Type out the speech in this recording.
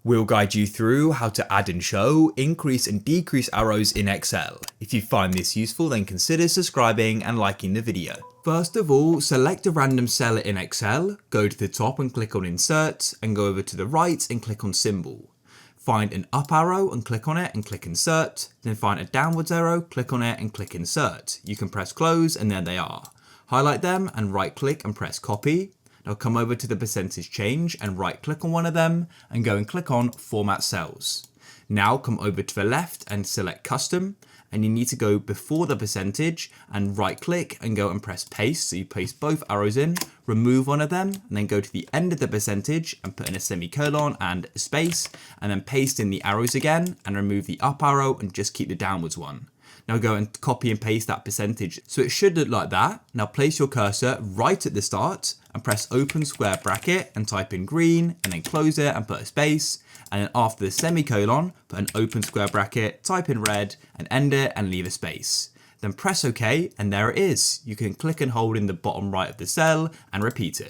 We'll guide you through how to add and show, increase and decrease arrows in Excel. If you find this useful, then consider subscribing and liking the video. First of all, select a random cell in Excel, go to the top and click on Insert, and go over to the right and click on Symbol. Find an up arrow and click on it and click Insert, then find a downwards arrow, click on it and click Insert. You can press Close and there they are. Highlight them and right click and press Copy. Now come over to the percentage change and right click on one of them and go and click on Format Cells. Now come over to the left and select Custom, and you need to go before the percentage and right click and go and press Paste. So you paste both arrows in, remove one of them, and then go to the end of the percentage and put in a semicolon and a space, and then paste in the arrows again and remove the up arrow and just keep the downwards one. Now go and copy and paste that percentage. So it should look like that. Now place your cursor right at the start and press open square bracket and type in green and then close it and put a space. And then after the semicolon, put an open square bracket, type in red and end it and leave a space. Then press OK and there it is. You can click and hold in the bottom right of the cell and repeat it.